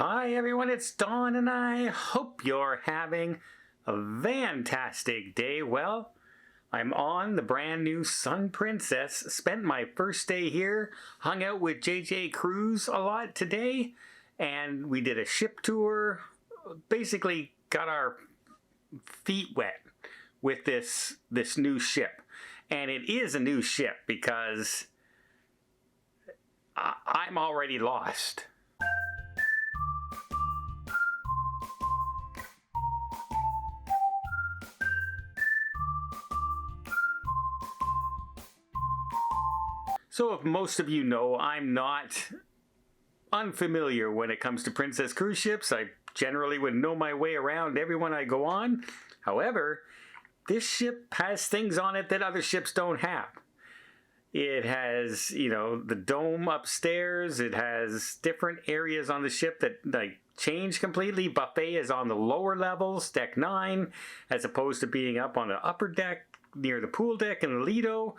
Hi everyone, it's Don and I hope you're having a fantastic day. Well, I'm on the brand new Sun Princess. Spent my first day here, hung out with JJ Cruz a lot today, and we did a ship tour. Basically got our feet wet with this new ship. And it is a new ship because I'm already lost. So if most of you know, I'm not unfamiliar when it comes to Princess cruise ships. I generally would know my way around everyone I go on. However, this ship has things on it that other ships don't have. It has, the dome upstairs. It has different areas on the ship that change completely. Buffet is on the lower levels, deck 9, as opposed to being up on the upper deck near the pool deck and the Lido.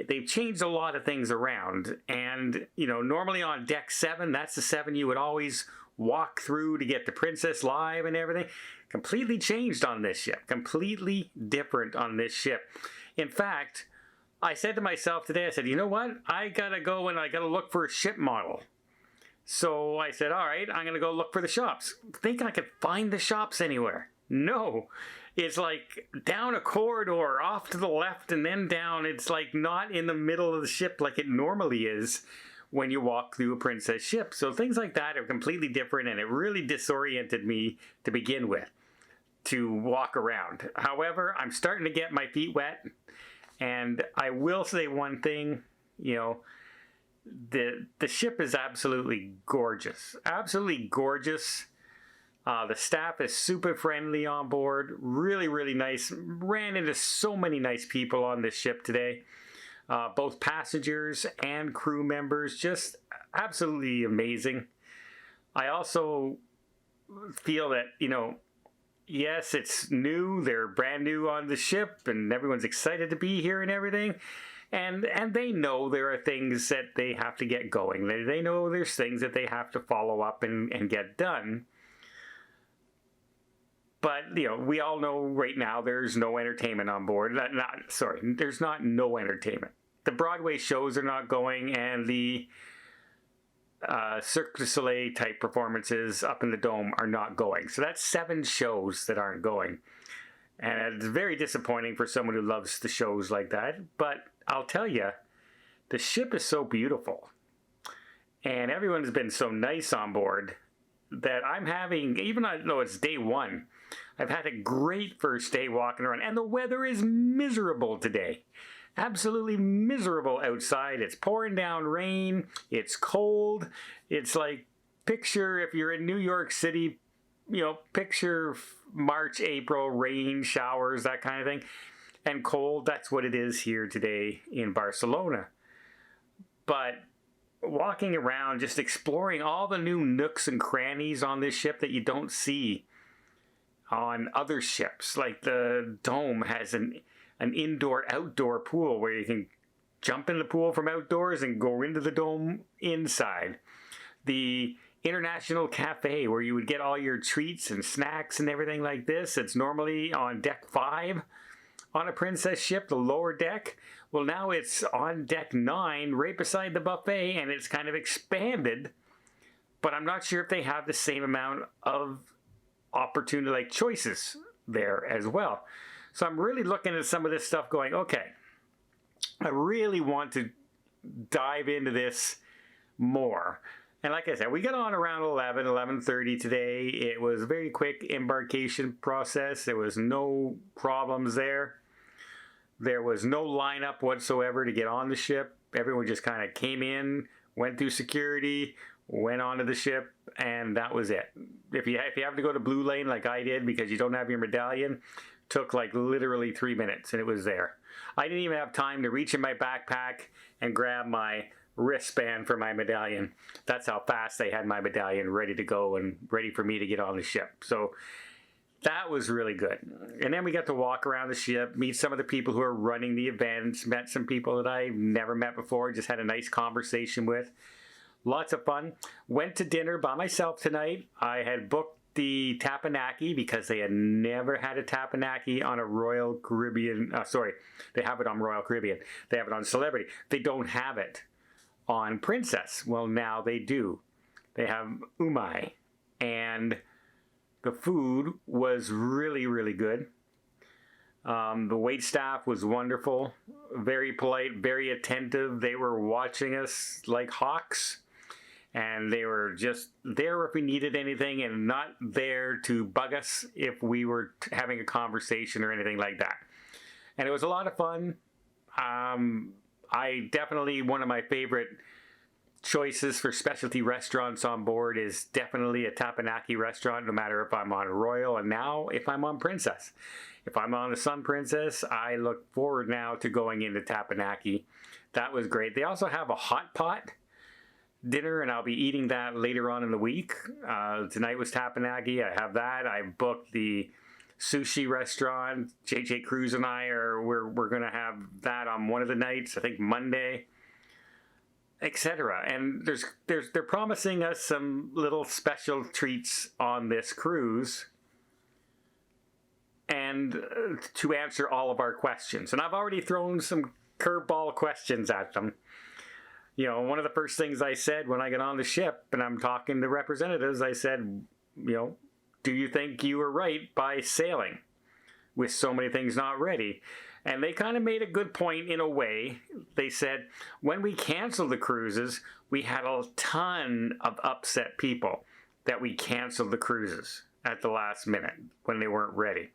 They've changed a lot of things around, and normally on deck 7, that's the 7 you would always walk through to get the Princess live and everything. Completely changed on this ship, completely different on this ship. In fact, I said to myself today, I said, you know what, I gotta go and I gotta look for a ship model. So I said, all right, I'm gonna go look for the shops. Think I could find the shops anywhere? No, it's like down a corridor, off to the left and then down. It's like not in the middle of the ship like it normally is when you walk through a Princess ship. So things like that are completely different, and it really disoriented me to begin with to walk around. However, I'm starting to get my feet wet, and I will say one thing, the ship is absolutely gorgeous. Absolutely gorgeous. The staff is super friendly on board, really, really nice. Ran into so many nice people on this ship today. Both passengers and crew members, just absolutely amazing. I also feel that, yes, it's new. They're brand new on the ship and everyone's excited to be here and everything. And they know there are things that they have to get going. They know there's things that they have to follow up and get done. But, we all know right now there's no entertainment on board. There's not no entertainment. The Broadway shows are not going, and the Cirque du Soleil type performances up in the Dome are not going. So that's 7 shows that aren't going. And it's very disappointing for someone who loves the shows like that. But I'll tell you, the ship is so beautiful. And everyone has been so nice on board that I'm having, even though it's day 1, I've had a great first day walking around, and the weather is miserable today. Absolutely miserable outside. It's pouring down rain. It's cold. It's like, picture if you're in New York City, picture March, April, rain, showers, that kind of thing. And cold, that's what it is here today in Barcelona. But walking around, just exploring all the new nooks and crannies on this ship that you don't see on other ships. Like the Dome has an indoor-outdoor pool where you can jump in the pool from outdoors and go into the Dome inside. The International Cafe, where you would get all your treats and snacks and everything like this. It's normally on deck 5 on a Princess ship, the lower deck. Well, now it's on deck 9, right beside the buffet, and it's kind of expanded. But I'm not sure if they have the same amount of opportunity, like choices there as well. So I'm really looking at some of this stuff going, okay, I really want to dive into this more. And like I said, we got on around 11:30 today. It was a very quick embarkation process. There was no problems there. There was no lineup whatsoever to get on the ship. Everyone just kind of came in, went through security, went onto the ship, and that was it. If you have to go to Blue Lane like I did because you don't have your medallion, took like literally 3 minutes and it was there. I didn't even have time to reach in my backpack and grab my wristband for my medallion. That's how fast they had my medallion ready to go and ready for me to get on the ship. So that was really good. And then we got to walk around the ship, meet some of the people who are running the events, met some people that I've never met before, just had a nice conversation with. Lots of fun. Went to dinner by myself tonight. I had booked the tapenaki because they had never had a tapenaki on a Royal Caribbean. Sorry, they have it on Royal Caribbean. They have it on Celebrity. They don't have it on Princess. Well, now they do. They have umai, and the food was really, really good. The wait staff was wonderful, very polite, very attentive. They were watching us like hawks, and they were just there if we needed anything and not there to bug us if we were having a conversation or anything like that. And it was a lot of fun. I definitely, one of my favorite choices for specialty restaurants on board is definitely a tapenaki restaurant, no matter if I'm on Royal, and now if I'm on Princess. If I'm on the Sun Princess, I look forward now to going into tapenaki. That was great. They also have a hot pot dinner, and I'll be eating that later on in the week. Tonight was tapenaki. I have that. I booked the sushi restaurant. JJ Cruz and I we're going to have that on one of the nights, I think Monday, etc. And they're promising us some little special treats on this cruise, and to answer all of our questions. And I've already thrown some curveball questions at them. You know, one of the first things I said when I got on the ship and I'm talking to representatives, I said, you know, do you think you were right by sailing with so many things not ready? And they kind of made a good point in a way. They said, when we canceled the cruises, we had a ton of upset people that we canceled the cruises at the last minute when they weren't ready.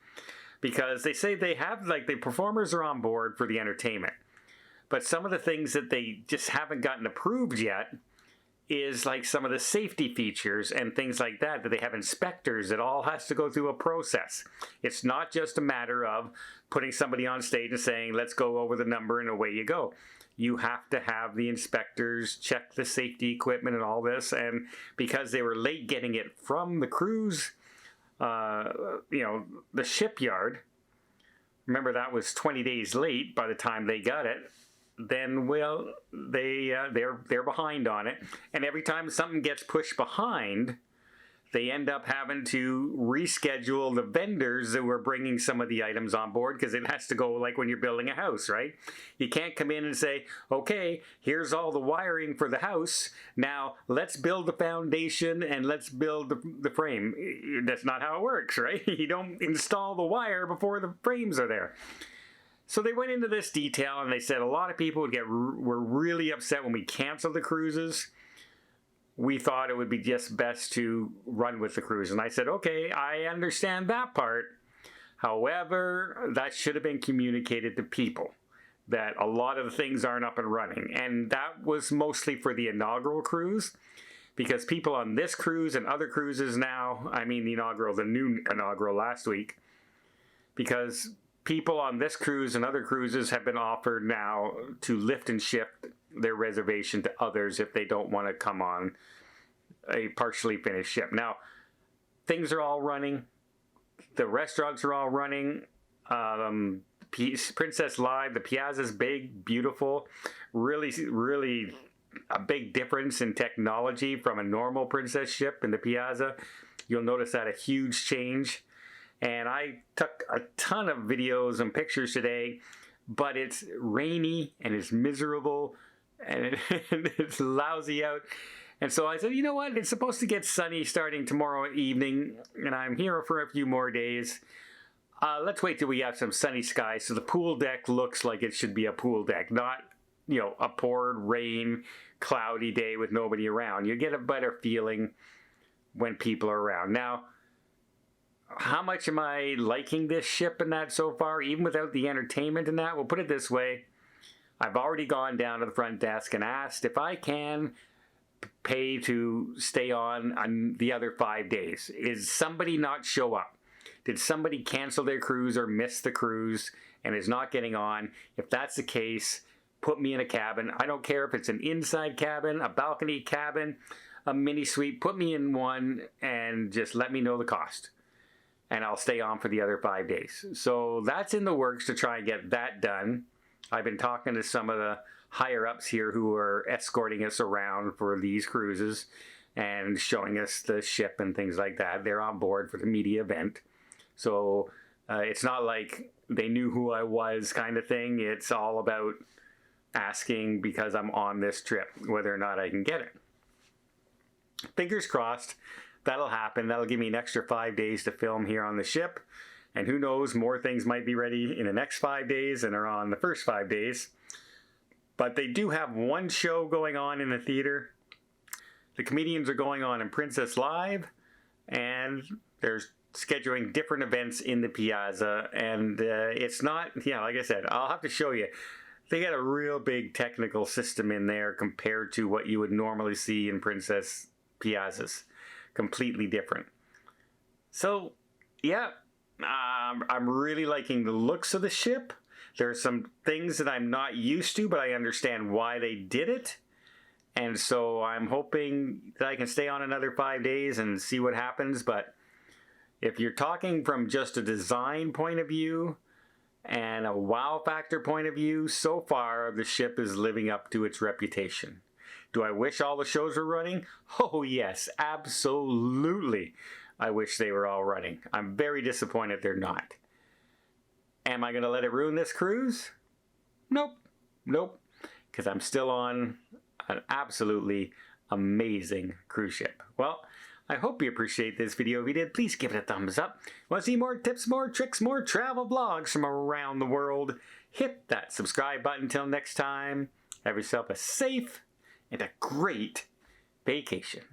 Because they say they have, like, the performers are on board for the entertainment. But some of the things that they just haven't gotten approved yet is like some of the safety features and things like that they have inspectors that all has to go through a process. It's not just a matter of putting somebody on stage and saying, let's go over the number and away you go. You have to have the inspectors check the safety equipment and all this. And because they were late getting it from the cruise, the shipyard, remember that was 20 days late by the time they got it, then, well, they're behind on it. And every time something gets pushed behind, they end up having to reschedule the vendors that were bringing some of the items on board, because it has to go like when you're building a house, right? You can't come in and say, okay, here's all the wiring for the house. Now let's build the foundation and let's build the frame. That's not how it works, right? You don't install the wire before the frames are there. So they went into this detail and they said a lot of people were really upset when we canceled the cruises. We thought it would be just best to run with the cruise. And I said, okay, I understand that part. However, that should have been communicated to people, that a lot of the things aren't up and running. And that was mostly for the inaugural cruise, because people on this cruise and other cruises now, I mean the new inaugural last week, because people on this cruise and other cruises have been offered now to lift and shift their reservation to others if they don't want to come on a partially finished ship. Now, things are all running. The restaurants are all running. Princess Live, the Piazza's big, beautiful. Really, really a big difference in technology from a normal Princess ship in the Piazza. You'll notice that a huge change. And I took a ton of videos and pictures today, but it's rainy and it's miserable and it's lousy out. And so I said, you know what? It's supposed to get sunny starting tomorrow evening, and I'm here for a few more days. Let's wait till we have some sunny skies so the pool deck looks like it should be a pool deck, not, a poured rain, cloudy day with nobody around. You get a better feeling when people are around. Now, how much am I liking this ship and that so far, even without the entertainment and that? We'll put it this way. I've already gone down to the front desk and asked if I can pay to stay on the other 5 days. Is somebody not show up? Did somebody cancel their cruise or miss the cruise and is not getting on? If that's the case, put me in a cabin. I don't care if it's an inside cabin, a balcony cabin, a mini suite. Put me in one and just let me know the cost, and I'll stay on for the other 5 days. So that's in the works to try and get that done. I've been talking to some of the higher-ups here who are escorting us around for these cruises and showing us the ship and things like that. They're on board for the media event. So it's not like they knew who I was kind of thing. It's all about asking because I'm on this trip, whether or not I can get it. Fingers crossed, that'll happen. That'll give me an extra 5 days to film here on the ship. And who knows, more things might be ready in the next 5 days than are on the first 5 days. But they do have one show going on in the theater. The comedians are going on in Princess Live, and they're scheduling different events in the Piazza. And it's not, like I said, I'll have to show you. They got a real big technical system in there compared to what you would normally see in Princess Piazzas. Completely different. So, yeah, I'm really liking the looks of the ship. There are some things that I'm not used to, but I understand why they did it. And so I'm hoping that I can stay on another 5 days and see what happens. But if you're talking from just a design point of view and a wow factor point of view, so far the ship is living up to its reputation. Do I wish all the shows were running? Oh yes, absolutely. I wish they were all running. I'm very disappointed they're not. Am I going to let it ruin this cruise? Nope. Nope. Because I'm still on an absolutely amazing cruise ship. Well, I hope you appreciate this video. If you did, please give it a thumbs up. Want to see more tips, more tricks, more travel vlogs from around the world? Hit that subscribe button. Until next time, have yourself a safe and a great vacation.